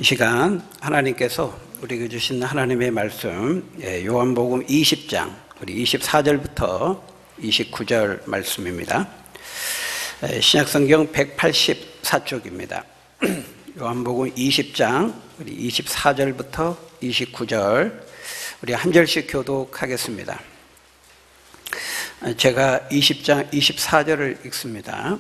이 시간 하나님께서 우리에게 주신 하나님의 말씀, 요한복음 20장 우리 24절부터 29절 말씀입니다. 신약성경 184쪽입니다. 요한복음 20장 우리 24절부터 29절 우리 한 절씩 교독하겠습니다. 제가 20장 24절을 읽습니다.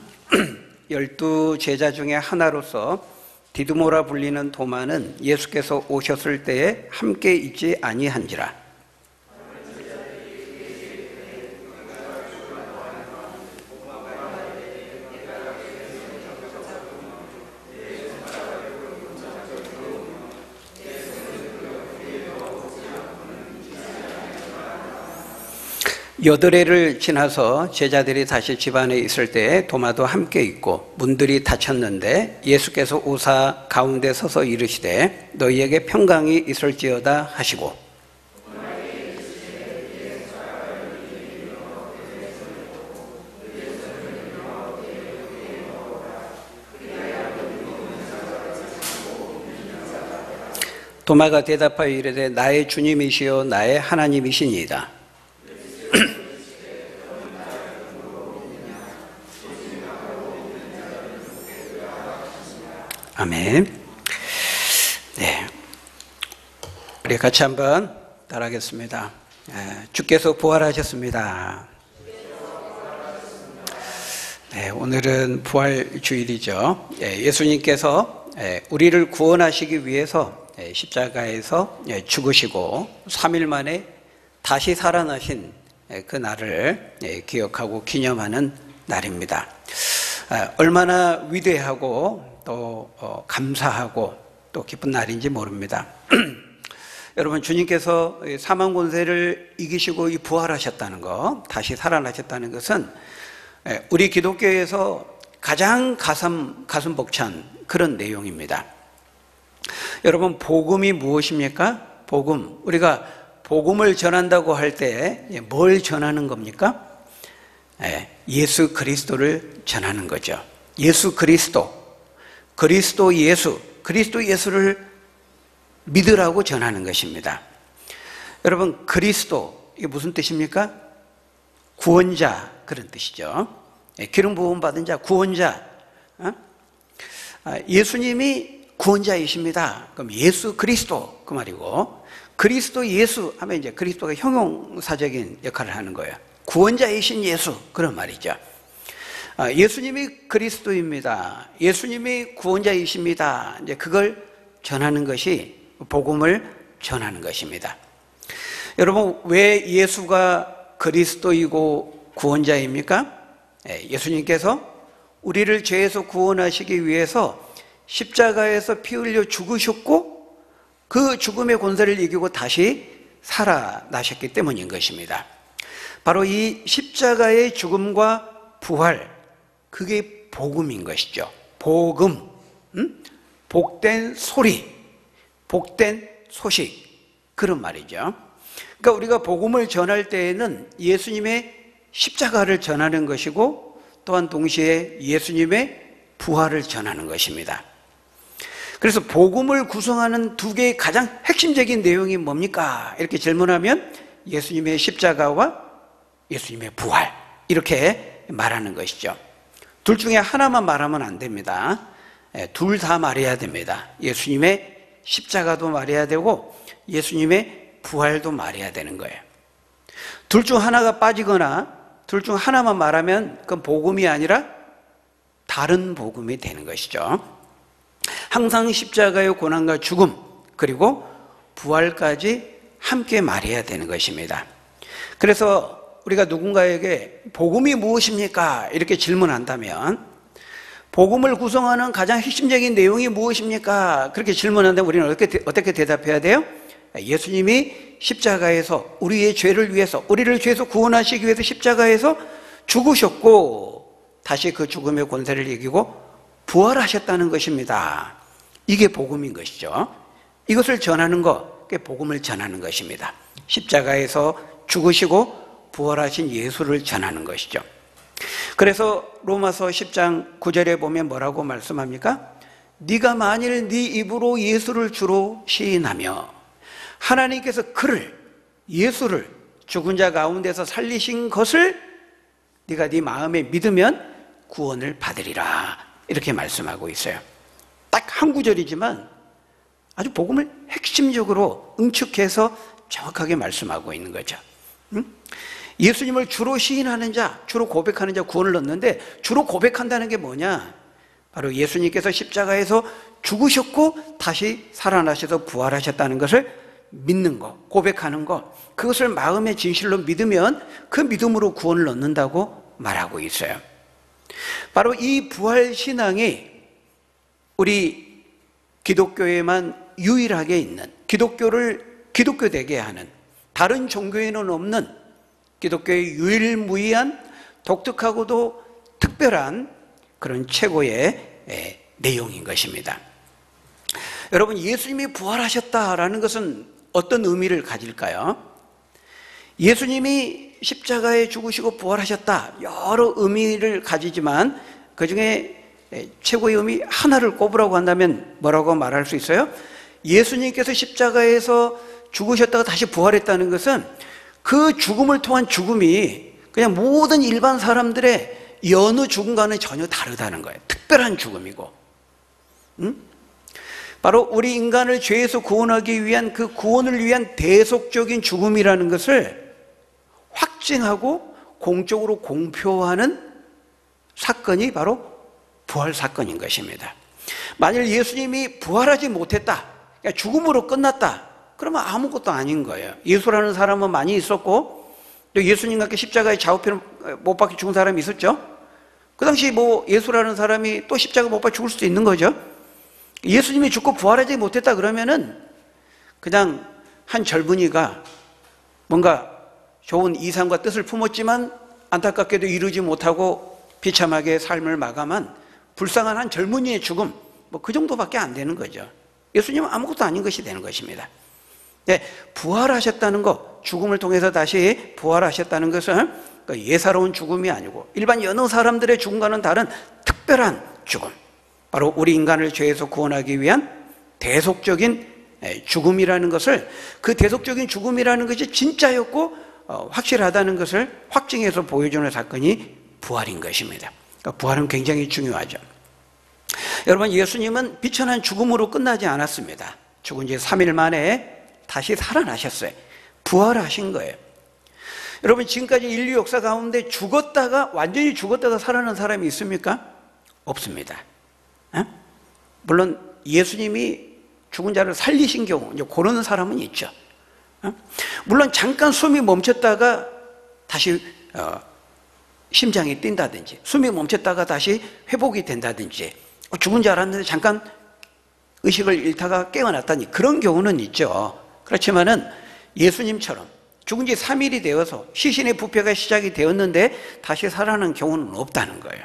12 제자 중에 하나로서 디두모라 불리는 도마는 예수께서 오셨을 때에 함께 있지 아니한지라. 여드레를 지나서 제자들이 다시 집안에 있을 때에 도마도 함께 있고 문들이 닫혔는데 예수께서 오사 가운데 서서 이르시되 너희에게 평강이 있을지어다 하시고 도마가 대답하여 이르되 나의 주님이시요 나의 하나님이시니이다. 아멘. 네, 우리 같이 한번 따라하겠습니다. 주께서 부활하셨습니다. 네, 오늘은 부활주일이죠. 예수님께서 우리를 구원하시기 위해서 십자가에서 죽으시고 3일 만에 다시 살아나신 그 날을 기억하고 기념하는 날입니다. 얼마나 위대하고 또 감사하고 또 기쁜 날인지 모릅니다. 여러분, 주님께서 사망 권세를 이기시고 부활하셨다는 것, 다시 살아나셨다는 것은 우리 기독교에서 가장 가슴 벅찬 그런 내용입니다. 여러분, 복음이 무엇입니까? 복음, 우리가 복음을 전한다고 할 때 뭘 전하는 겁니까? 예수 그리스도를 전하는 거죠. 예수 그리스도, 그리스도 예수를 믿으라고 전하는 것입니다. 여러분, 그리스도, 이게 무슨 뜻입니까? 구원자, 그런 뜻이죠. 기름 부음 받은 자, 구원자. 예수님이 구원자이십니다. 그럼 예수 그리스도, 그 말이고, 그리스도 예수 하면 이제 그리스도가 형용사적인 역할을 하는 거예요. 구원자이신 예수, 그런 말이죠. 예수님이 그리스도입니다. 예수님이 구원자이십니다. 이제 그걸 전하는 것이 복음을 전하는 것입니다. 여러분, 왜 예수가 그리스도이고 구원자입니까? 예수님께서 우리를 죄에서 구원하시기 위해서 십자가에서 피 흘려 죽으셨고 그 죽음의 권세를 이기고 다시 살아나셨기 때문인 것입니다. 바로 이 십자가의 죽음과 부활, 그게 복음인 것이죠. 복음, 복된 소리, 복된 소식, 그런 말이죠. 그러니까 우리가 복음을 전할 때에는 예수님의 십자가를 전하는 것이고 또한 동시에 예수님의 부활을 전하는 것입니다. 그래서 복음을 구성하는 두 개의 가장 핵심적인 내용이 뭡니까? 이렇게 질문하면 예수님의 십자가와 예수님의 부활, 이렇게 말하는 것이죠. 둘 중에 하나만 말하면 안 됩니다. 둘 다 말해야 됩니다. 예수님의 십자가도 말해야 되고 예수님의 부활도 말해야 되는 거예요. 둘 중 하나가 빠지거나 둘 중 하나만 말하면 그건 복음이 아니라 다른 복음이 되는 것이죠. 항상 십자가의 고난과 죽음 그리고 부활까지 함께 말해야 되는 것입니다. 그래서 우리가 누군가에게 복음이 무엇입니까? 이렇게 질문한다면 복음을 구성하는 가장 핵심적인 내용이 무엇입니까? 그렇게 질문한다면 우리는 어떻게 대답해야 돼요? 예수님이 십자가에서 우리의 죄를 위해서, 우리를 죄에서 구원하시기 위해서 십자가에서 죽으셨고 다시 그 죽음의 권세를 이기고 부활하셨다는 것입니다. 이게 복음인 것이죠. 이것을 전하는 것, 그게 복음을 전하는 것입니다. 십자가에서 죽으시고 부활하신 예수를 전하는 것이죠. 그래서 로마서 10장 9절에 보면 뭐라고 말씀합니까? 네가 만일 네 입으로 예수를 주로 시인하며 하나님께서 그를, 예수를 죽은 자 가운데서 살리신 것을 네가 네 마음에 믿으면 구원을 받으리라, 이렇게 말씀하고 있어요. 딱 한 구절이지만 아주 복음을 핵심적으로 응축해서 정확하게 말씀하고 있는 거죠. 예수님을 주로 시인하는 자, 주로 고백하는 자 구원을 얻는데, 주로 고백한다는 게 뭐냐? 바로 예수님께서 십자가에서 죽으셨고 다시 살아나셔서 부활하셨다는 것을 믿는 것, 고백하는 것, 그것을 마음의 진실로 믿으면 그 믿음으로 구원을 얻는다고 말하고 있어요. 바로 이 부활신앙이 우리 기독교에만 유일하게 있는, 기독교를 기독교되게 하는, 다른 종교에는 없는 기독교의 유일무이한 독특하고도 특별한 그런 최고의 내용인 것입니다. 여러분, 예수님이 부활하셨다라는 것은 어떤 의미를 가질까요? 예수님이 십자가에 죽으시고 부활하셨다, 여러 의미를 가지지만 그 중에 최고의 의미 하나를 꼽으라고 한다면 뭐라고 말할 수 있어요? 예수님께서 십자가에서 죽으셨다가 다시 부활했다는 것은 그 죽음을 통한 죽음이 그냥 모든 일반 사람들의 여느 죽음과는 전혀 다르다는 거예요. 특별한 죽음이고, 바로 우리 인간을 죄에서 구원하기 위한 그 구원을 위한 대속적인 죽음이라는 것을 확증하고 공적으로 공표하는 사건이 바로 부활 사건인 것입니다. 만일 예수님이 부활하지 못했다, 그러니까 죽음으로 끝났다, 그러면 아무것도 아닌 거예요. 예수라는 사람은 많이 있었고, 또 예수님과 함께 십자가에 좌우편을 못 박혀 죽은 사람이 있었죠. 그 당시 뭐 예수라는 사람이 또 십자가 못 박혀 죽을 수도 있는 거죠. 예수님이 죽고 부활하지 못했다 그러면은 그냥 한 젊은이가 뭔가 좋은 이상과 뜻을 품었지만 안타깝게도 이루지 못하고 비참하게 삶을 마감한 불쌍한 한 젊은이의 죽음, 뭐 그 정도밖에 안 되는 거죠. 예수님은 아무것도 아닌 것이 되는 것입니다. 네, 부활하셨다는 것, 죽음을 통해서 다시 부활하셨다는 것은 예사로운 죽음이 아니고 일반 여느 사람들의 죽음과는 다른 특별한 죽음, 바로 우리 인간을 죄에서 구원하기 위한 대속적인 죽음이라는 것을, 그 대속적인 죽음이라는 것이 진짜였고 확실하다는 것을 확증해서 보여주는 사건이 부활인 것입니다. 그러니까 부활은 굉장히 중요하죠. 여러분, 예수님은 비천한 죽음으로 끝나지 않았습니다. 죽은 지 3일 만에 다시 살아나셨어요. 부활하신 거예요. 여러분, 지금까지 인류 역사 가운데 죽었다가, 완전히 죽었다가 살아난 사람이 있습니까? 없습니다. 물론 예수님이 죽은 자를 살리신 경우, 이제 그런 사람은 있죠. 물론 잠깐 숨이 멈췄다가 다시 심장이 뛴다든지, 숨이 멈췄다가 다시 회복이 된다든지, 죽은 줄 알았는데 잠깐 의식을 잃다가 깨어났다니, 그런 경우는 있죠. 그렇지만은 예수님처럼 죽은 지 3일이 되어서 시신의 부패가 시작이 되었는데 다시 살아나는 경우는 없다는 거예요.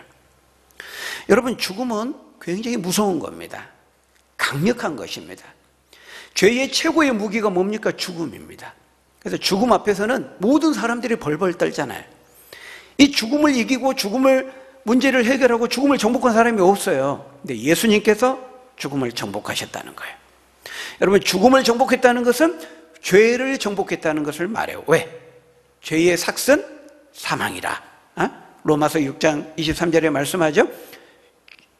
여러분, 죽음은 굉장히 무서운 겁니다. 강력한 것입니다. 죄의 최고의 무기가 뭡니까? 죽음입니다. 그래서 죽음 앞에서는 모든 사람들이 벌벌 떨잖아요. 이 죽음을 이기고 죽음을, 문제를 해결하고 죽음을 정복한 사람이 없어요. 근데 예수님께서 죽음을 정복하셨다는 거예요. 여러분, 죽음을 정복했다는 것은 죄를 정복했다는 것을 말해요. 왜? 죄의 삭은 사망이라. 로마서 6장 23절에 말씀하죠.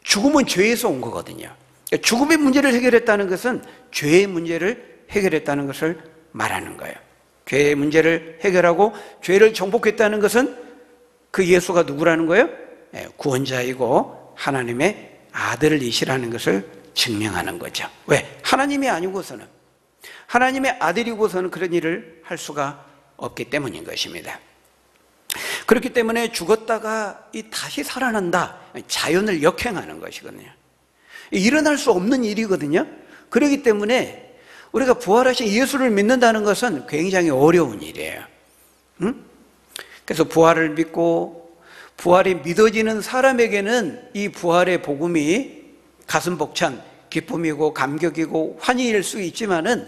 죽음은 죄에서 온 거거든요. 그러니까 죽음의 문제를 해결했다는 것은 죄의 문제를 해결했다는 것을 말하는 거예요. 죄의 문제를 해결하고 죄를 정복했다는 것은 그 예수가 누구라는 거예요? 구원자이고 하나님의 아들이시라는 것을 증명하는 거죠. 왜? 하나님이 아니고서는, 하나님의 아들이고서는 그런 일을 할 수가 없기 때문인 것입니다. 그렇기 때문에 죽었다가 다시 살아난다, 자연을 역행하는 것이거든요. 일어날 수 없는 일이거든요. 그렇기 때문에 우리가 부활하신 예수를 믿는다는 것은 굉장히 어려운 일이에요. 그래서 부활을 믿고 부활이 믿어지는 사람에게는 이 부활의 복음이 가슴 벅찬 기쁨이고 감격이고 환희일 수 있지만은,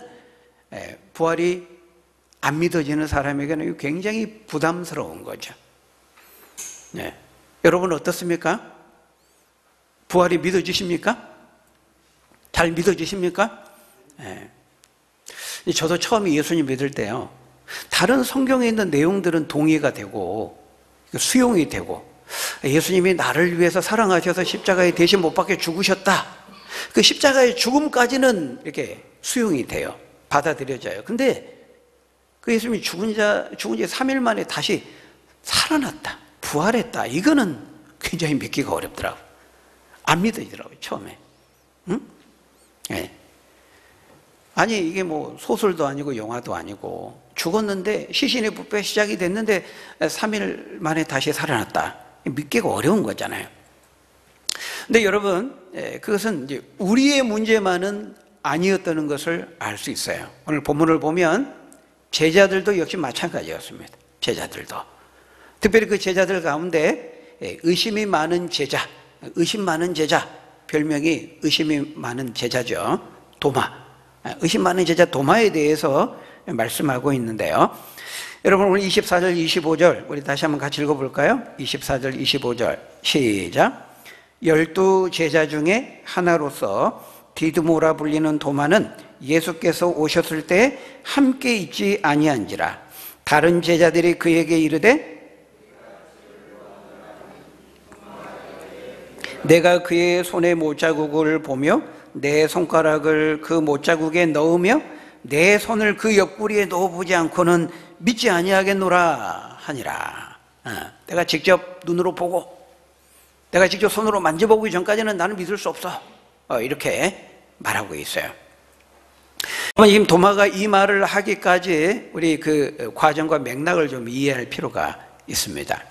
부활이 안 믿어지는 사람에게는 굉장히 부담스러운 거죠. 네. 여러분 어떻습니까? 부활이 믿어지십니까? 잘 믿어지십니까? 예. 저도 처음에 예수님 믿을 때요, 다른 성경에 있는 내용들은 동의가 되고 수용이 되고, 예수님이 나를 위해서 사랑하셔서 십자가에 대신 못 박혀 죽으셨다, 그 십자가의 죽음까지는 이렇게 수용이 돼요. 받아들여져요. 근데 그 예수님이 죽은 지 3일 만에 다시 살아났다, 부활했다, 이거는 굉장히 믿기가 어렵더라고요. 안 믿어지더라고요, 처음에. 응? 네. 아니, 이게 뭐 소설도 아니고 영화도 아니고, 죽었는데 시신의 부패 시작이 됐는데 3일 만에 다시 살아났다, 믿기가 어려운 거잖아요. 근데 여러분, 그것은 이제 우리의 문제만은 아니었다는 것을 알 수 있어요. 오늘 본문을 보면 제자들도 역시 마찬가지였습니다. 제자들도, 특별히 그 제자들 가운데 의심이 많은 제자, 의심 많은 제자, 별명이 의심이 많은 제자죠. 도마, 의심 많은 제자 도마에 대해서 말씀하고 있는데요. 여러분, 오늘 24절 25절 우리 다시 한번 같이 읽어볼까요? 24절 25절 시작. 12 제자 중에 하나로서 디두모라 불리는 도마는 예수께서 오셨을 때 함께 있지 아니한지라. 다른 제자들이 그에게 이르되 내가 그의 손에 못자국을 보며 내 손가락을 그 못자국에 넣으며 내 손을 그 옆구리에 넣어보지 않고는 믿지 아니하겠노라 하니라. 내가 직접 눈으로 보고 내가 직접 손으로 만져보기 전까지는 나는 믿을 수 없어, 이렇게 말하고 있어요. 지금 도마가 이 말을 하기까지 우리 그 과정과 맥락을 좀 이해할 필요가 있습니다.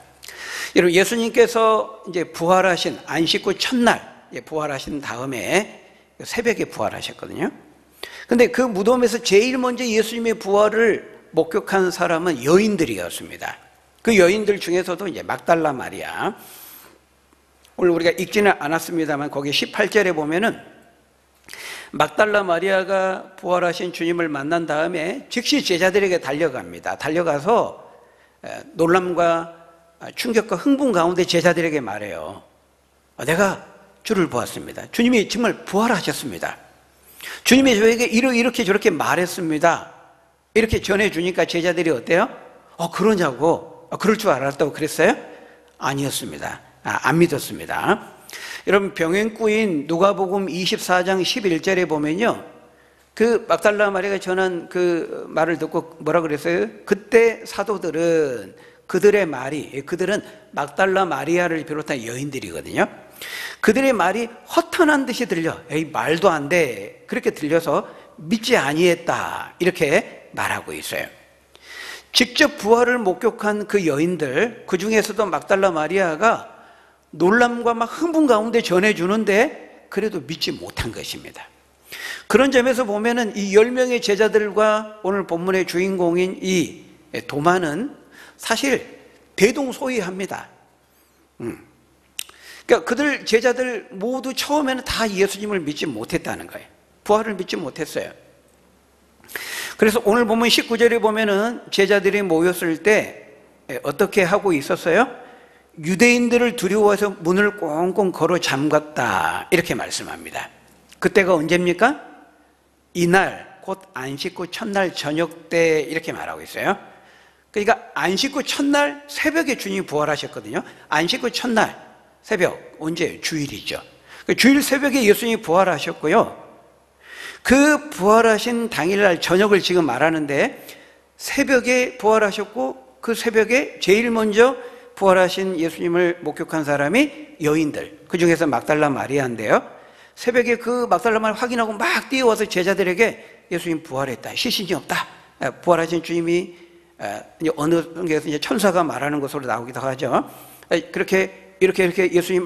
여러분, 예수님께서 이제 부활하신 안식 후 첫날 부활하신 다음에 새벽에 부활하셨거든요. 근데 그 무덤에서 제일 먼저 예수님의 부활을 목격한 사람은 여인들이었습니다. 그 여인들 중에서도 이제 막달라 마리아, 오늘 우리가 읽지는 않았습니다만 거기 18절에 보면은 막달라 마리아가 부활하신 주님을 만난 다음에 즉시 제자들에게 달려갑니다. 달려가서 놀람과 충격과 흥분 가운데 제자들에게 말해요. 내가 주를 보았습니다. 주님이 정말 부활하셨습니다. 주님이 저에게 이렇게 저렇게 말했습니다. 이렇게 전해주니까 제자들이 어때요? 그러냐고, 그럴 줄 알았다고 그랬어요? 아니었습니다. 안 믿었습니다. 여러분, 병행구인 누가복음 24장 11절에 보면요, 그 막달라 마리아가 전한 그 말을 듣고 뭐라 그랬어요? 그때 사도들은 그들은 막달라 마리아를 비롯한 여인들이거든요. 그들의 말이 허탄한 듯이 들려, 에이 말도 안 돼, 그렇게 들려서 믿지 아니했다, 이렇게 말하고 있어요. 직접 부활을 목격한 그 여인들, 그 중에서도 막달라 마리아가 놀람과 막 흥분 가운데 전해주는데 그래도 믿지 못한 것입니다. 그런 점에서 보면은 이 10명의 제자들과 오늘 본문의 주인공인 이 도마는 사실 대동소이합니다. 그러니까 그들 제자들 모두 처음에는 다 예수님을 믿지 못했다는 거예요. 부활을 믿지 못했어요. 그래서 오늘 보면 19절에 보면은 제자들이 모였을 때 어떻게 하고 있었어요? 유대인들을 두려워해서 문을 꽁꽁 걸어 잠갔다, 이렇게 말씀합니다. 그때가 언제입니까? 이날 곧 안식 후 첫날 저녁 때, 이렇게 말하고 있어요. 그러니까 안식 후 첫날 새벽에 주님이 부활하셨거든요. 안식 후 첫날 새벽, 언제? 주일이죠. 주일 새벽에 예수님이 부활하셨고요. 그 부활하신 당일날 저녁을 지금 말하는데, 새벽에 부활하셨고 그 새벽에 제일 먼저 부활하신 예수님을 목격한 사람이 여인들, 그 중에서 막달라 마리아인데요. 새벽에 그 막달라 마리아 확인하고 막 뛰어와서 제자들에게 예수님 부활했다, 시신이 없다, 부활하신 주님이 어느 성경에서 이제 천사가 말하는 것으로 나오기도 하죠. 그렇게 이렇게 예수님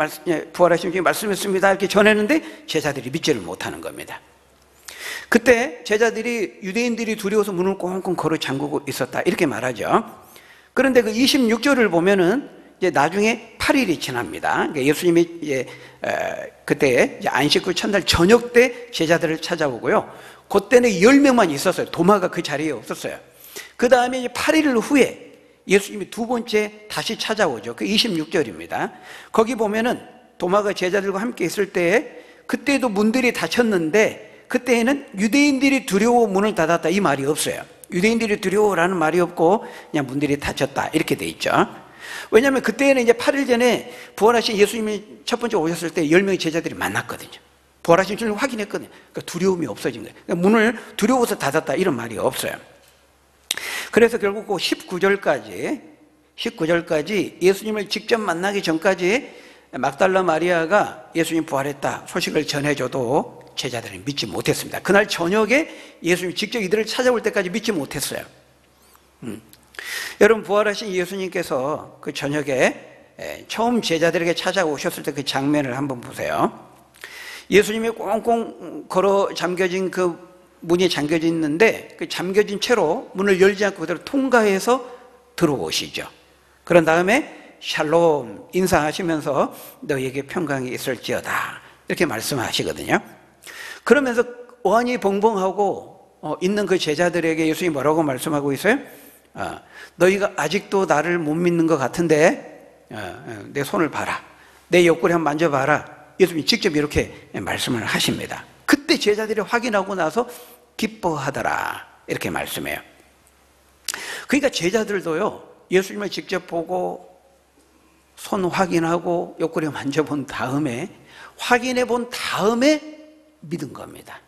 부활하신 주님 말씀했습니다, 이렇게 전했는데 제자들이 믿지를 못하는 겁니다. 그때 제자들이 유대인들이 두려워서 문을 꽁꽁 걸어 잠그고 있었다, 이렇게 말하죠. 그런데 그 26절을 보면은 이제 나중에 8일이 지납니다. 그러니까 예수님이 그때 이제 안식 후 첫날 저녁 때 제자들을 찾아오고요. 그때는 10명만 있었어요. 도마가 그 자리에 없었어요. 그 다음에 이제 8일 후에 예수님이 두 번째 다시 찾아오죠. 그 26절입니다. 거기 보면은 도마가 제자들과 함께 있을 때에 그때도 문들이 닫혔는데 그때에는 유대인들이 두려워 문을 닫았다 이 말이 없어요. 유대인들이 두려워라는 말이 없고 그냥 문들이 닫혔다 이렇게 돼 있죠. 왜냐하면 그때는 이제 8일 전에 부활하신 예수님이 첫 번째 오셨을 때 10명의 제자들이 만났거든요. 부활하신 줄 확인했거든요. 그러니까 두려움이 없어진 거예요. 그러니까 문을 두려워서 닫았다 이런 말이 없어요. 그래서 결국 그 19절까지 예수님을 직접 만나기 전까지 막달라 마리아가 예수님 부활했다 소식을 전해줘도 제자들은 믿지 못했습니다. 그날 저녁에 예수님이 직접 이들을 찾아올 때까지 믿지 못했어요. 여러분, 부활하신 예수님께서 그 저녁에 처음 제자들에게 찾아오셨을 때 그 장면을 한번 보세요. 예수님이 꽁꽁 걸어 잠겨진 그 문이 잠겨져 있는데 그 잠겨진 채로 문을 열지 않고 그대로 통과해서 들어오시죠. 그런 다음에 샬롬 인사하시면서 너희에게 평강이 있을지어다 이렇게 말씀하시거든요. 그러면서 어안이 벙벙하고 있는 그 제자들에게 예수님이 뭐라고 말씀하고 있어요? 너희가 아직도 나를 못 믿는 것 같은데 내 손을 봐라, 내 옆구리 한번 만져봐라. 예수님이 직접 이렇게 말씀을 하십니다. 그때 제자들이 확인하고 나서 기뻐하더라 이렇게 말씀해요. 그러니까 제자들도요 예수님을 직접 보고 손 확인하고 옆구리 만져본 다음에 확인해 본 다음에 믿은 겁니다.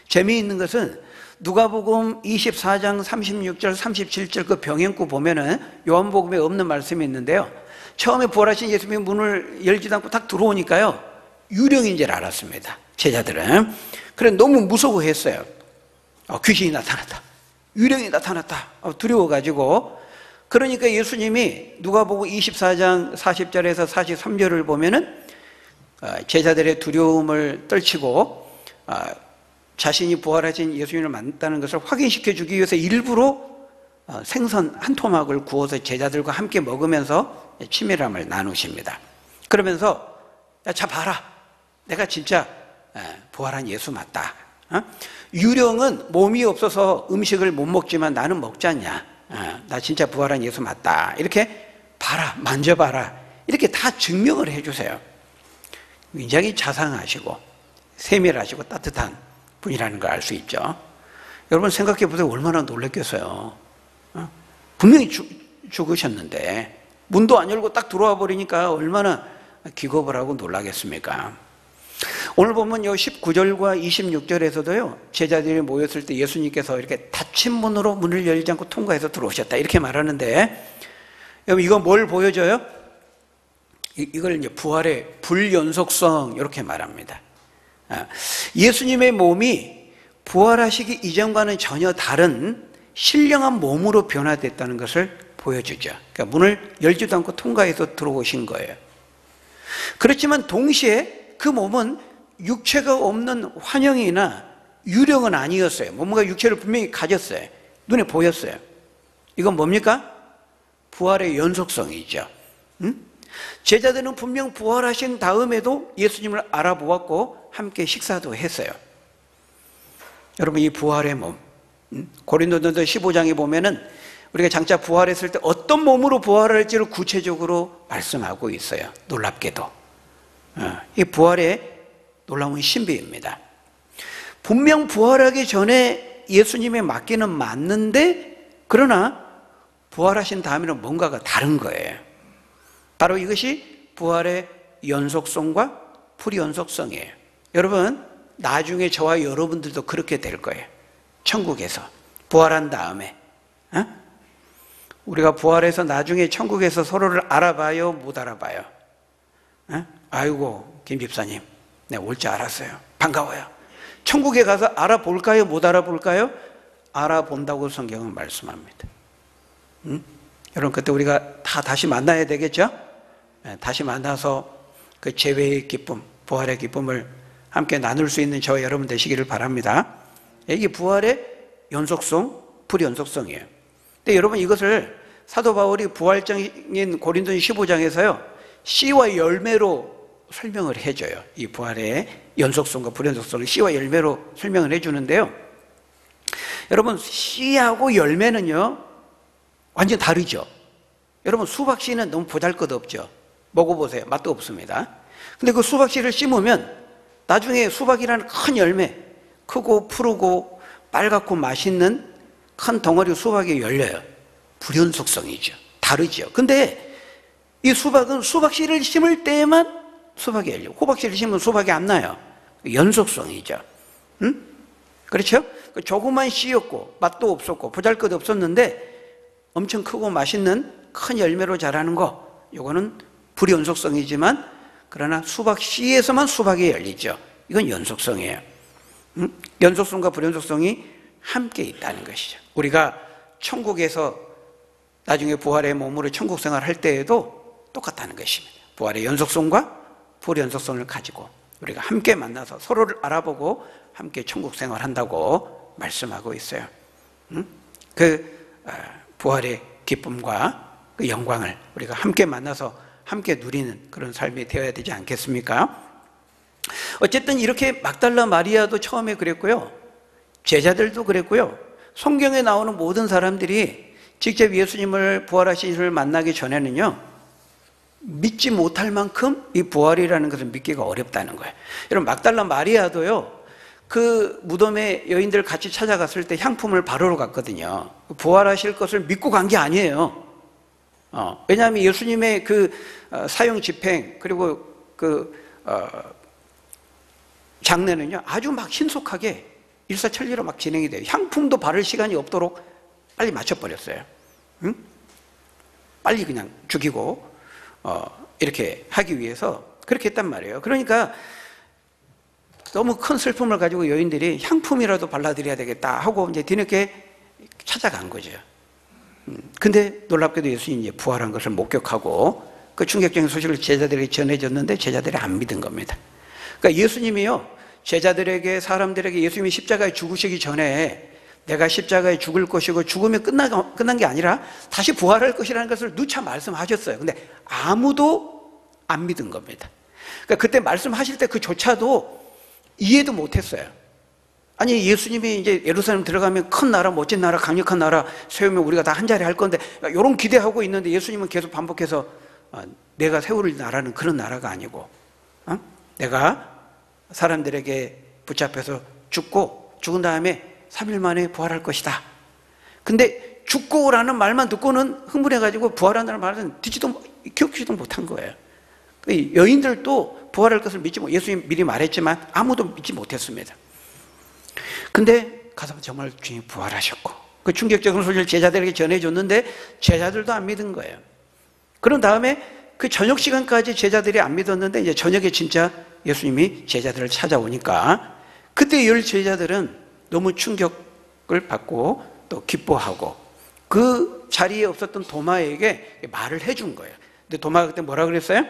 재미있는 것은 누가복음 24장 36절 37절 그 병행구 보면은 요한복음에 없는 말씀이 있는데요, 처음에 부활하신 예수님이 문을 열지도 않고 딱 들어오니까요 유령인 줄 알았습니다. 제자들은. 그래 너무 무서워했어요. 귀신이 나타났다, 유령이 나타났다, 두려워가지고. 그러니까 예수님이 누가복음 24장 40절에서 43절을 보면은 제자들의 두려움을 떨치고 자신이 부활하신 예수님을 만났다는 것을 확인시켜 주기 위해서 일부러 생선 한 토막을 구워서 제자들과 함께 먹으면서 치밀함을 나누십니다. 그러면서 자 봐라, 내가 진짜 부활한 예수 맞다. 유령은 몸이 없어서 음식을 못 먹지만 나는 먹지 않냐, 나 진짜 부활한 예수 맞다. 이렇게 봐라, 만져봐라, 이렇게 다 증명을 해주세요. 굉장히 자상하시고 세밀하시고 따뜻한 분이라는 걸 알 수 있죠. 여러분 생각해 보세요. 얼마나 놀랐겠어요. 분명히 죽으셨는데 문도 안 열고 딱 들어와 버리니까 얼마나 기겁을 하고 놀라겠습니까? 오늘 보면 19절과 26절에서도요 제자들이 모였을 때 예수님께서 이렇게 닫힌 문으로 문을 열지 않고 통과해서 들어오셨다 이렇게 말하는데, 여러분 이건 뭘 보여줘요? 이걸 이제 부활의 불연속성 이렇게 말합니다. 예수님의 몸이 부활하시기 이전과는 전혀 다른 신령한 몸으로 변화됐다는 것을 보여주죠. 그러니까 문을 열지도 않고 통과해서 들어오신 거예요. 그렇지만 동시에 그 몸은 육체가 없는 환영이나 유령은 아니었어요. 뭔가 육체를 분명히 가졌어요. 눈에 보였어요. 이건 뭡니까? 부활의 연속성이죠. 제자들은 분명 부활하신 다음에도 예수님을 알아보았고 함께 식사도 했어요. 여러분 이 부활의 몸, 고린도전서 15장에 보면은 우리가 장차 부활했을 때 어떤 몸으로 부활할지를 구체적으로 말씀하고 있어요. 놀랍게도 이 부활의 놀라운 신비입니다. 분명 부활하기 전에 예수님의 맡기는 맞는데 그러나 부활하신 다음에는 뭔가가 다른 거예요. 바로 이것이 부활의 연속성과 불연속성이에요. 여러분 나중에 저와 여러분들도 그렇게 될 거예요. 천국에서 부활한 다음에 우리가 부활해서 나중에 천국에서 서로를 알아봐요, 못 알아봐요? 아이고 김 집사님 내가 올 줄 알았어요, 반가워요. 천국에 가서 알아볼까요, 못 알아볼까요? 알아본다고 성경은 말씀합니다. 여러분 그때 우리가 다 다시 만나야 되겠죠? 다시 만나서 그 재회의 기쁨, 부활의 기쁨을 함께 나눌 수 있는 저와 여러분 되시기를 바랍니다. 이게 부활의 연속성, 불연속성이에요. 근데 여러분 이것을 사도 바울이 부활장인 고린도전 15장에서요 씨와 열매로 설명을 해줘요. 이 부활의 연속성과 불연속성을 씨와 열매로 설명을 해주는데요, 여러분 씨하고 열매는요 완전 다르죠. 여러분 수박씨는 너무 보잘것없죠. 먹어보세요. 맛도 없습니다. 근데 그 수박씨를 심으면 나중에 수박이라는 큰 열매, 크고 푸르고 빨갛고 맛있는 큰 덩어리 수박이 열려요. 불연속성이죠. 다르죠. 근데 이 수박은 수박씨를 심을 때에만 수박이 열려요. 호박씨를 심으면 수박이 안 나요. 연속성이죠. 응? 그렇죠? 조그만 씨였고 맛도 없었고 보잘것없었는데 엄청 크고 맛있는 큰 열매로 자라는 거, 이거는 불연속성이지만 그러나 수박 씨에서만 수박이 열리죠. 이건 연속성이에요. 연속성과 불연속성이 함께 있다는 것이죠. 우리가 천국에서 나중에 부활의 몸으로 천국 생활할 때에도 똑같다는 것입니다. 부활의 연속성과 불연속성을 가지고 우리가 함께 만나서 서로를 알아보고 함께 천국 생활한다고 말씀하고 있어요. 부활의 기쁨과 그 영광을 우리가 함께 만나서 함께 누리는 그런 삶이 되어야 되지 않겠습니까? 어쨌든 이렇게 막달라 마리아도 처음에 그랬고요, 제자들도 그랬고요, 성경에 나오는 모든 사람들이 직접 예수님을 부활하신 예수를 만나기 전에는요, 믿지 못할 만큼 이 부활이라는 것을 믿기가 어렵다는 거예요. 여러분, 막달라 마리아도요, 그 무덤에 여인들 같이 찾아갔을 때 향품을 바르러 갔거든요. 부활하실 것을 믿고 간 게 아니에요. 왜냐하면 예수님의 그 사형 집행 그리고 장례는요, 아주 막 신속하게 일사천리로 막 진행이 돼요. 향품도 바를 시간이 없도록 빨리 맞춰버렸어요. 응? 빨리 그냥 죽이고 이렇게 하기 위해서 그렇게 했단 말이에요. 그러니까 너무 큰 슬픔을 가지고 여인들이 향품이라도 발라드려야 되겠다 하고 이제 뒤늦게 찾아간 거죠. 근데 놀랍게도 예수님이 이제 부활한 것을 목격하고 그 충격적인 소식을 제자들에게 전해줬는데 제자들이 안 믿은 겁니다. 그러니까 예수님이요, 제자들에게, 사람들에게 예수님이 십자가에 죽으시기 전에 내가 십자가에 죽을 것이고 죽으면 끝난 게 아니라 다시 부활할 것이라는 것을 누차 말씀하셨어요. 근데 아무도 안 믿은 겁니다. 그러니까 그때 말씀하실 때 그조차도 이해도 못했어요. 아니, 예수님이 이제 예루살렘 들어가면 큰 나라, 멋진 나라, 강력한 나라 세우면 우리가 다 한 자리 할 건데 이런 기대하고 있는데 예수님은 계속 반복해서 내가 세울 나라는 그런 나라가 아니고 내가 사람들에게 붙잡혀서 죽은 다음에 3일 만에 부활할 것이다. 근데 죽고라는 말만 듣고는 흥분해가지고 부활한다는 말은 기억지도 못한 거예요. 여인들도 부활할 것을 믿지 못, 예수님 미리 말했지만 아무도 믿지 못했습니다. 근데 가서 정말 주님이 부활하셨고 그 충격적인 소식을 제자들에게 전해줬는데 제자들도 안 믿은 거예요. 그런 다음에 그 저녁 시간까지 제자들이 안 믿었는데 이제 저녁에 진짜 예수님이 제자들을 찾아오니까 그때 열 제자들은 너무 충격을 받고 또 기뻐하고 그 자리에 없었던 도마에게 말을 해준 거예요. 근데 도마가 그때 뭐라 그랬어요?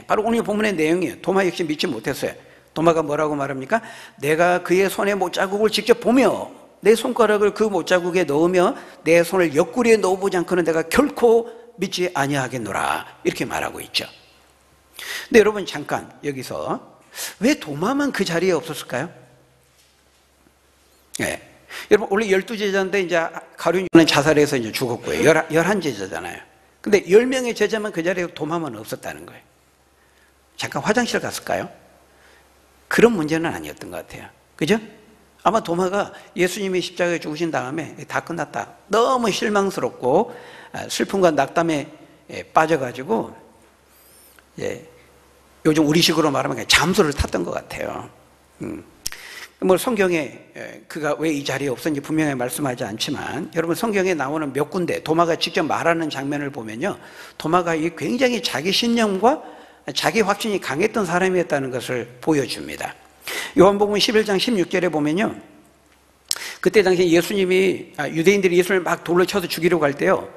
바로 오늘 본문의 내용이에요. 도마 역시 믿지 못했어요. 도마가 뭐라고 말합니까? 내가 그의 손에 못자국을 직접 보며 내 손가락을 그 못자국에 넣으며 내 손을 옆구리에 넣어보지 않고는 내가 결코 믿지 아니하겠노라, 이렇게 말하고 있죠. 근데 여러분, 잠깐 여기서 왜 도마만 그 자리에 없었을까요? 여러분, 원래 12제자인데 이제 가룟유다는 자살해서 이제 죽었고요. 11제자잖아요. 근데 10명의 제자만 그 자리에 도마만 없었다는 거예요. 잠깐 화장실 갔을까요? 그런 문제는 아니었던 것 같아요. 그죠? 아마 도마가 예수님이 십자가에 죽으신 다음에 다 끝났다, 너무 실망스럽고 슬픔과 낙담에 빠져가지고 요즘 우리식으로 말하면 그냥 잠수를 탔던 것 같아요. 뭐 성경에 그가 왜 이 자리에 없었는지 분명히 말씀하지 않지만 여러분, 성경에 나오는 몇 군데 도마가 직접 말하는 장면을 보면요, 도마가 굉장히 자기 신념과 자기 확신이 강했던 사람이었다는 것을 보여줍니다. 요한복음 11장 16절에 보면요, 그때 당시 예수님이 유대인들이 예수를 막 돌로 쳐서 죽이려고 할 때요,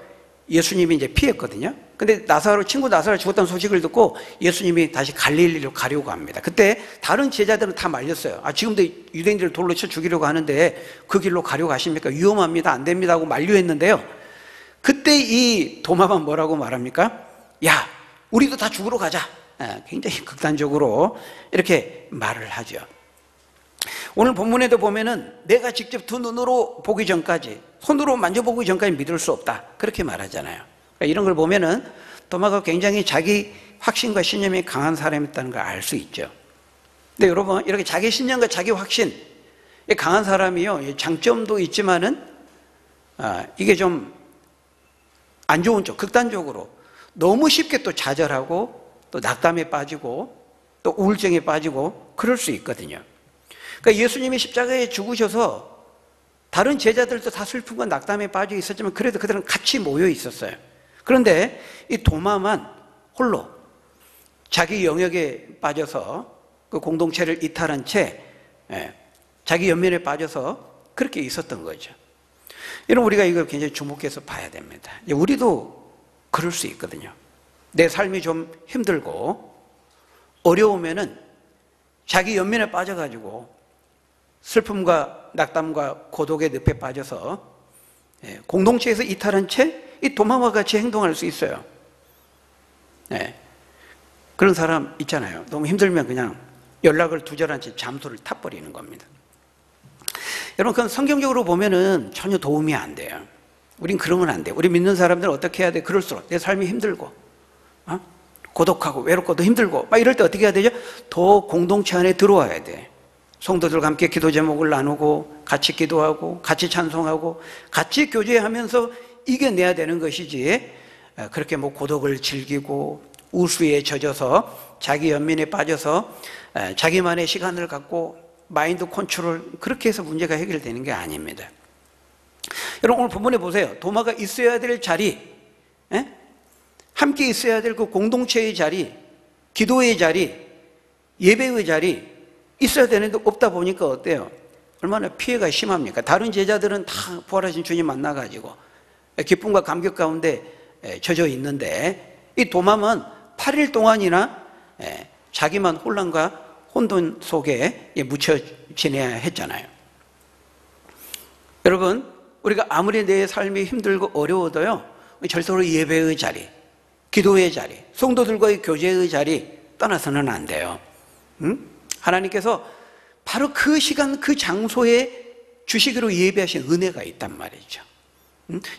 예수님이 이제 피했거든요. 근데 친구 나사로 죽었다는 소식을 듣고 예수님이 다시 갈릴리로 가려고 합니다. 그때 다른 제자들은 다 말렸어요. 지금도 유대인들을 돌로 쳐 죽이려고 하는데 그 길로 가려고 하십니까? 위험합니다, 안 됩니다 하고 만류했는데요, 그때 이 도마만 뭐라고 말합니까? 야, 우리도 다 죽으러 가자. 굉장히 극단적으로 이렇게 말을 하죠. 오늘 본문에도 보면은 내가 직접 두 눈으로 보기 전까지, 손으로 만져보기 전까지 믿을 수 없다, 그렇게 말하잖아요. 그러니까 이런 걸 보면은 도마가 굉장히 자기 확신과 신념이 강한 사람이었다는 걸 알 수 있죠. 근데 여러분, 이렇게 자기 신념과 자기 확신 강한 사람이요, 장점도 있지만은 이게 좀 안 좋은 쪽, 극단적으로 너무 쉽게 또 좌절하고 또 낙담에 빠지고 또 우울증에 빠지고 그럴 수 있거든요. 그러니까 예수님이 십자가에 죽으셔서 다른 제자들도 다 슬픔과 낙담에 빠져 있었지만 그래도 그들은 같이 모여 있었어요. 그런데 이 도마만 홀로 자기 영역에 빠져서 그 공동체를 이탈한 채 자기 연민에 빠져서 그렇게 있었던 거죠. 여러분, 우리가 이걸 굉장히 주목해서 봐야 됩니다. 우리도 그럴 수 있거든요. 내 삶이 좀 힘들고 어려우면은 자기 연민에 빠져가지고 슬픔과 낙담과 고독의 늪에 빠져서 공동체에서 이탈한 채 이 도마와 같이 행동할 수 있어요. 그런 사람 있잖아요. 너무 힘들면 그냥 연락을 두절한 채 잠수를 타버리는 겁니다. 여러분, 그건 성경적으로 보면은 전혀 도움이 안 돼요. 우린 그러면 안 돼요. 우리 믿는 사람들은 어떻게 해야 돼? 그럴수록 내 삶이 힘들고 고독하고 외롭고 더 힘들고 막 이럴 때 어떻게 해야 되죠? 더 공동체 안에 들어와야 돼. 성도들과 함께 기도 제목을 나누고 같이 기도하고 같이 찬송하고 같이 교제하면서 이겨내야 되는 것이지, 그렇게 뭐 고독을 즐기고 우수에 젖어서 자기 연민에 빠져서 자기만의 시간을 갖고 마인드 컨트롤, 그렇게 해서 문제가 해결되는 게 아닙니다. 여러분, 오늘 본문에 보세요. 도마가 있어야 될 자리, 함께 있어야 될 그 공동체의 자리, 기도의 자리, 예배의 자리 있어야 되는데 없다 보니까 어때요? 얼마나 피해가 심합니까? 다른 제자들은 다 부활하신 주님 만나가지고 기쁨과 감격 가운데 젖어 있는데 이 도마만 8일 동안이나 자기만 혼란과 혼돈 속에 묻혀 지내야 했잖아요. 여러분, 우리가 아무리 내 삶이 힘들고 어려워도요, 절대로 예배의 자리, 기도의 자리, 성도들과의 교제의 자리 떠나서는 안 돼요. 하나님께서 바로 그 시간 그 장소에 주시기로 예배하신 은혜가 있단 말이죠.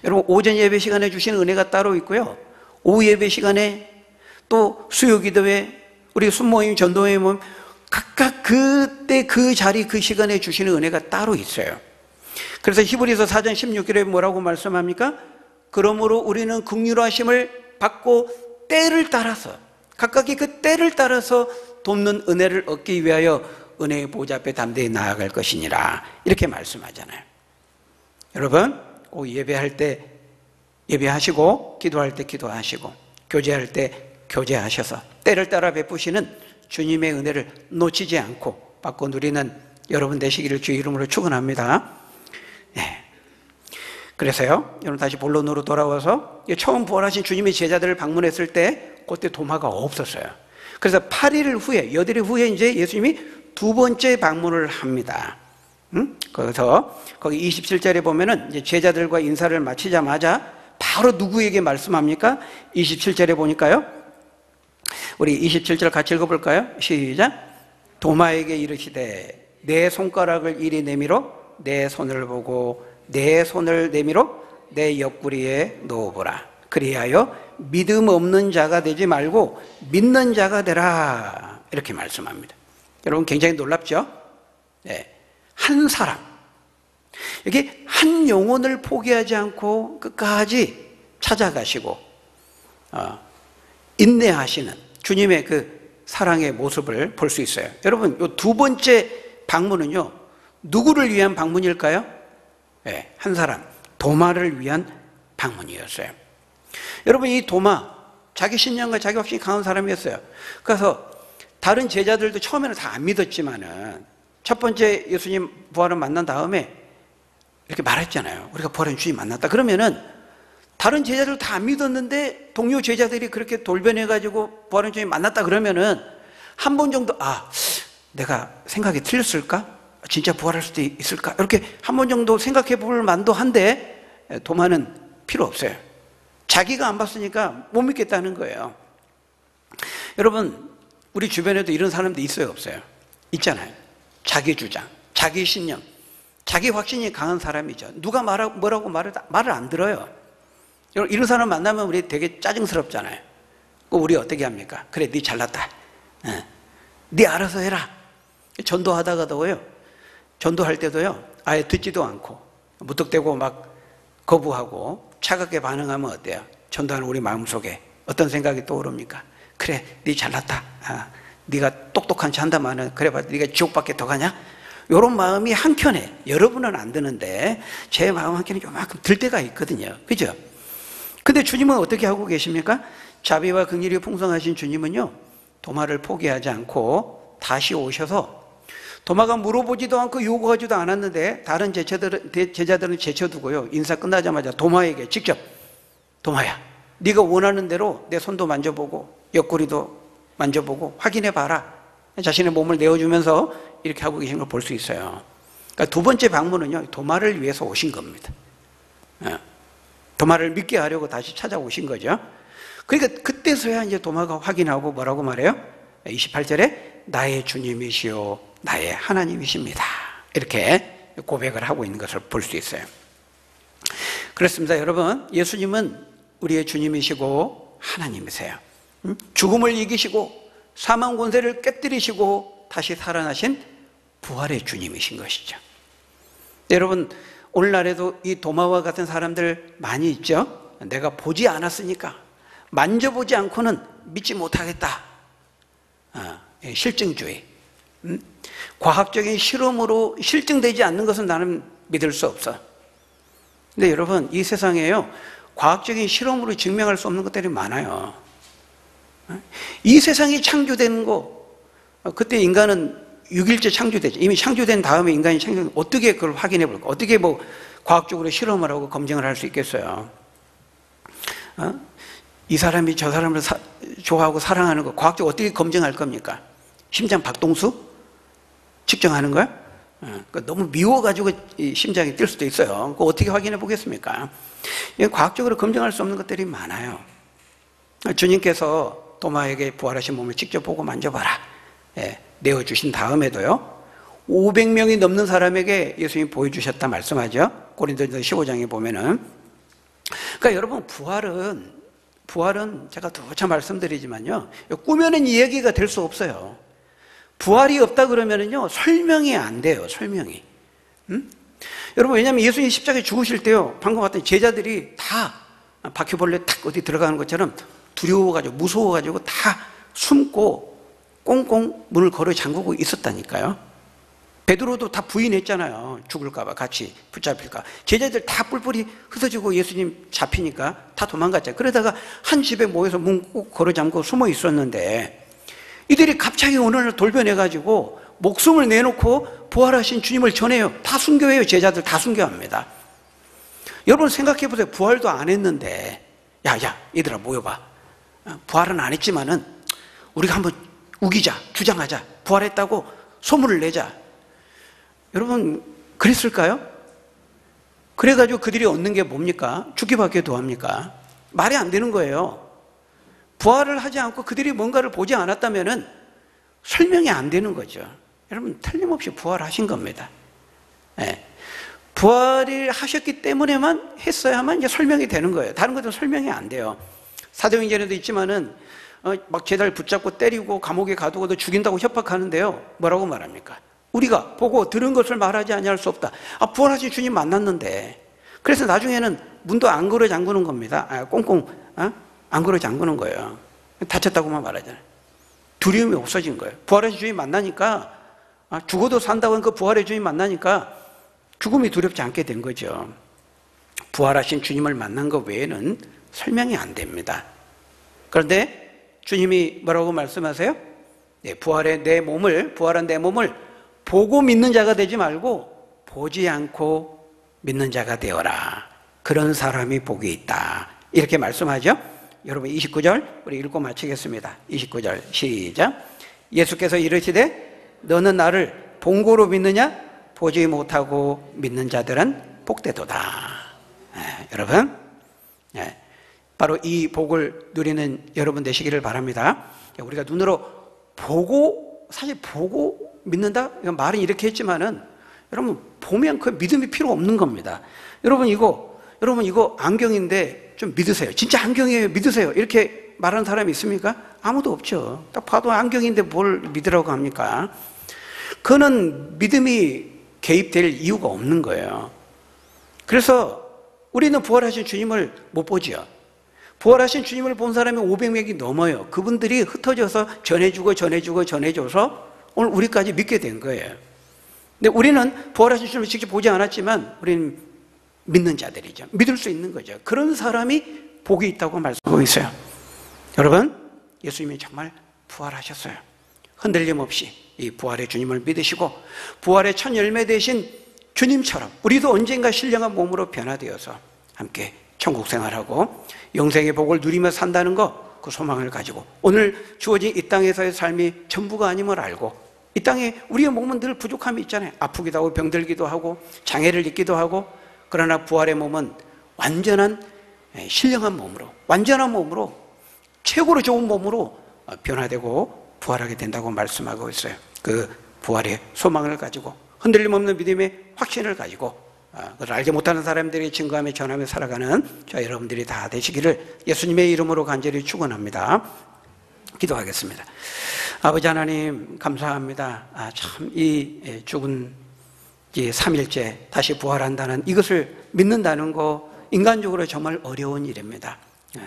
여러분, 오전 예배 시간에 주시는 은혜가 따로 있고요, 오후 예배 시간에 또 수요 기도회, 우리 순모임, 전도회 모임 각각 그때 그 자리 그 시간에 주시는 은혜가 따로 있어요. 그래서 히브리서 4장 16절에 뭐라고 말씀합니까? 그러므로 우리는 긍휼하심을 받고 때를 따라서 각각이 그 때를 따라서 돕는 은혜를 얻기 위하여 은혜의 보좌 앞에 담대히 나아갈 것이니라, 이렇게 말씀하잖아요. 여러분, 꼭 예배할 때 예배하시고 기도할 때 기도하시고 교제할 때 교제하셔서 때를 따라 베푸시는 주님의 은혜를 놓치지 않고 받고 누리는 여러분 되시기를 주의 이름으로 축원합니다. 그래서요, 여러분 다시 본론으로 돌아와서 처음 부활하신 주님의 제자들을 방문했을 때 그때 도마가 없었어요. 그래서 8일 후에, 8일 후에 이제 예수님이 두 번째 방문을 합니다. 그래서 거기 27절에 보면은 이제 제자들과 인사를 마치자마자 바로 누구에게 말씀합니까? 27절에 보니까요, 우리 27절 같이 읽어볼까요? 시작. 도마에게 이르시되 내 손가락을 이리 내밀어 내 손을 보고 내 손을 내밀어 내 옆구리에 넣어보라. 그리하여 믿음 없는 자가 되지 말고 믿는 자가 되라, 이렇게 말씀합니다. 여러분, 굉장히 놀랍죠? 한 사람, 이게 한 영혼을 포기하지 않고 끝까지 찾아가시고 인내하시는 주님의 그 사랑의 모습을 볼 수 있어요. 여러분, 이 두 번째 방문은요, 누구를 위한 방문일까요? 한 사람, 도마를 위한 방문이었어요. 여러분, 이 도마, 자기 신념과 자기 확신이 강한 사람이었어요. 그래서 다른 제자들도 처음에는 다 안 믿었지만은 첫 번째 예수님 부활을 만난 다음에 이렇게 말했잖아요. 우리가 부활한 주님 만났다. 그러면은 다른 제자들 다 안 믿었는데 동료 제자들이 그렇게 돌변해가지고 부활한 주님 만났다 그러면은 한 번 정도, 내가 생각이 틀렸을까? 진짜 부활할 수도 있을까? 이렇게 한 번 정도 생각해 볼 만도 한데 도마는 필요 없어요. 자기가 안 봤으니까 못 믿겠다는 거예요. 여러분, 우리 주변에도 이런 사람도 있어요, 없어요? 있잖아요. 자기 주장, 자기 신념, 자기 확신이 강한 사람이죠. 누가 뭐라고 말을 안 들어요. 이런 사람 만나면 우리 되게 짜증스럽잖아요. 우리 어떻게 합니까? 그래, 네 잘났다, 네 알아서 해라, 전도하다가도요, 전도할 때도요, 아예 듣지도 않고 무턱대고 막 거부하고 차갑게 반응하면 어때요? 전도하는 우리 마음속에 어떤 생각이 떠오릅니까? 그래, 네 잘났다. 네가 똑똑한 체 한다마는 그래 봐, 네가 지옥밖에 더 가냐? 이런 마음이 한켠에, 여러분은 안 드는데 제 마음 한켠에 요만큼 들 때가 있거든요. 그죠? 근데 주님은 어떻게 하고 계십니까? 자비와 긍휼이 풍성하신 주님은요, 도마를 포기하지 않고 다시 오셔서, 도마가 물어보지도 않고 요구하지도 않았는데 다른 제자들은 제쳐두고요, 인사 끝나자마자 도마에게 직접, 도마야, 네가 원하는 대로 내 손도 만져보고 옆구리도 만져보고 확인해봐라. 자신의 몸을 내어주면서 이렇게 하고 계신 걸 볼 수 있어요. 그러니까 두 번째 방문은요, 도마를 위해서 오신 겁니다. 도마를 믿게 하려고 다시 찾아오신 거죠. 그러니까 그때서야 이제 도마가 확인하고 뭐라고 말해요? 28절에 나의 주님이시요 나의 하나님이십니다. 이렇게 고백을 하고 있는 것을 볼 수 있어요. 그렇습니다. 여러분, 예수님은 우리의 주님이시고 하나님이세요. 죽음을 이기시고 사망 권세를 깨뜨리시고 다시 살아나신 부활의 주님이신 것이죠. 여러분, 오늘날에도 이 도마와 같은 사람들 많이 있죠. 내가 보지 않았으니까, 만져보지 않고는 믿지 못하겠다. 실증주의. 과학적인 실험으로 실증되지 않는 것은 나는 믿을 수 없어. 근데 여러분, 이 세상에요, 과학적인 실험으로 증명할 수 없는 것들이 많아요. 이 세상이 창조된 거, 그때 인간은 6일째 창조되죠. 이미 창조된 다음에 인간이 창조된, 어떻게 그걸 확인해 볼까? 어떻게 뭐 과학적으로 실험을 하고 검증을 할 수 있겠어요? 이 사람이 저 사람을 좋아하고 사랑하는 거 과학적으로 어떻게 검증할 겁니까? 심장 박동수 측정하는 거야? 너무 미워가지고 심장이 뛸 수도 있어요. 그거 어떻게 확인해 보겠습니까? 과학적으로 검증할 수 없는 것들이 많아요. 주님께서 도마에게 부활하신 몸을 직접 보고 만져봐라, 내어주신 다음에도요, 500명이 넘는 사람에게 예수님이 보여주셨다 말씀하죠. 고린도전서 15장에 보면은. 그러니까 여러분, 부활은 제가 누차 말씀드리지만요, 꾸며낸 이야기가 될 수 없어요. 부활이 없다 그러면은요, 설명이 안 돼요. 설명이. 여러분, 왜냐하면 예수님이 십자가에 죽으실 때요, 방금 봤더니 제자들이 다 바퀴벌레 탁 어디 들어가는 것처럼 두려워가지고 무서워가지고 다 숨고 꽁꽁 문을 걸어 잠그고 있었다니까요. 베드로도 다 부인했잖아요. 죽을까봐, 같이 붙잡힐까. 제자들 다 뿔뿔이 흩어지고 예수님 잡히니까 다 도망갔잖아요. 그러다가 한 집에 모여서 문 꼭 걸어 잠그고 숨어 있었는데, 이들이 갑자기 어느 날 돌변해가지고 목숨을 내놓고 부활하신 주님을 전해요. 다 순교해요. 제자들 다 순교합니다. 여러분 생각해 보세요. 부활도 안 했는데, 야 얘들아 모여봐. 부활은 안 했지만은 우리가 한번 우기자, 주장하자, 부활했다고 소문을 내자. 여러분 그랬을까요? 그래가지고 그들이 얻는 게 뭡니까? 죽기밖에 더합니까? 말이 안 되는 거예요. 부활을 하지 않고 그들이 뭔가를 보지 않았다면은 설명이 안 되는 거죠. 여러분, 틀림없이 부활하신 겁니다. 부활을 하셨기 때문에만 했어야만 이제 설명이 되는 거예요. 다른 것들은 설명이 안 돼요. 사도행전에도 있지만은 막 제자를 붙잡고 때리고 감옥에 가두고도 죽인다고 협박하는데요, 뭐라고 말합니까? 우리가 보고 들은 것을 말하지 아니할 수 없다. 부활하신 주님 만났는데. 그래서 나중에는 문도 안 걸어 잠그는 겁니다. 꽁꽁 안 걸어 잠그는 거예요. 다쳤다고만 말하잖아요. 두려움이 없어진 거예요. 부활의 주님 만나니까, 죽어도 산다고 하는 그 부활의 주님 만나니까 죽음이 두렵지 않게 된 거죠. 부활하신 주님을 만난 것 외에는 설명이 안 됩니다. 그런데 주님이 뭐라고 말씀하세요? 부활한 내 몸을 보고 믿는 자가 되지 말고 보지 않고 믿는 자가 되어라. 그런 사람이 복이 있다. 이렇게 말씀하죠. 여러분 29절 우리 읽고 마치겠습니다. 29절 시작. 예수께서 이르시되 너는 나를 본고로 믿느냐? 보지 못하고 믿는 자들은 복되도다. 여러분, 바로 이 복을 누리는 여러분 되시기를 바랍니다. 우리가 눈으로 보고, 사실 보고 믿는다? 말은 이렇게 했지만은 여러분 보면 그 믿음이 필요 없는 겁니다. 여러분 이거 안경인데 좀 믿으세요. 진짜 안경이에요. 믿으세요. 이렇게 말하는 사람이 있습니까? 아무도 없죠. 딱 봐도 안경인데 뭘 믿으라고 합니까? 그거는 믿음이 개입될 이유가 없는 거예요. 그래서 우리는 부활하신 주님을 못 보지요. 부활하신 주님을 본 사람이 500명이 넘어요. 그분들이 흩어져서 전해줘서 오늘 우리까지 믿게 된 거예요. 근데 우리는 부활하신 주님을 직접 보지 않았지만 우리는 믿는 자들이죠. 믿을 수 있는 거죠. 그런 사람이 복이 있다고 말씀하고 있어요. 여러분, 예수님이 정말 부활하셨어요. 흔들림 없이 이 부활의 주님을 믿으시고 부활의 첫 열매 되신 주님처럼 우리도 언젠가 신령한 몸으로 변화되어서 함께 천국 생활하고 영생의 복을 누리며 산다는 거, 그 소망을 가지고 오늘 주어진 이 땅에서의 삶이 전부가 아님을 알고, 이 땅에 우리의 몸은 늘 부족함이 있잖아요. 아프기도 하고 병들기도 하고 장애를 입기도 하고, 그러나 부활의 몸은 완전한 신령한 몸으로, 완전한 몸으로, 최고로 좋은 몸으로 변화되고 부활하게 된다고 말씀하고 있어요. 그 부활의 소망을 가지고 흔들림 없는 믿음의 확신을 가지고 그걸 알지 못하는 사람들에게 증거하며 전하며 살아가는 저 여러분들이 다 되시기를 예수님의 이름으로 간절히 축원합니다. 기도하겠습니다. 아버지 하나님, 감사합니다. 참 이 죽은 이 3일째 다시 부활한다는 이것을 믿는다는 거 인간적으로 정말 어려운 일입니다.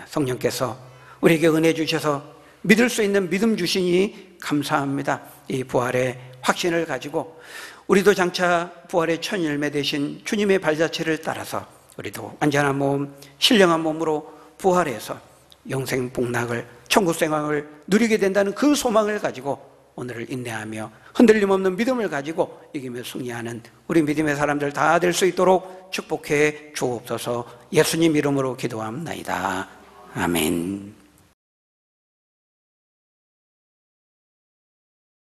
성령께서 우리에게 은혜 주셔서 믿을 수 있는 믿음 주시니 감사합니다. 이 부활의 확신을 가지고 우리도 장차 부활의 첫 열매 되신 주님의 발자취를 따라서 우리도 완전한 몸, 신령한 몸으로 부활해서 영생 복락을, 천국 생활을 누리게 된다는 그 소망을 가지고 오늘을 인내하며 흔들림 없는 믿음을 가지고 이기며 승리하는 우리 믿음의 사람들 다 될 수 있도록 축복해 주옵소서. 예수님 이름으로 기도합나이다. 아멘.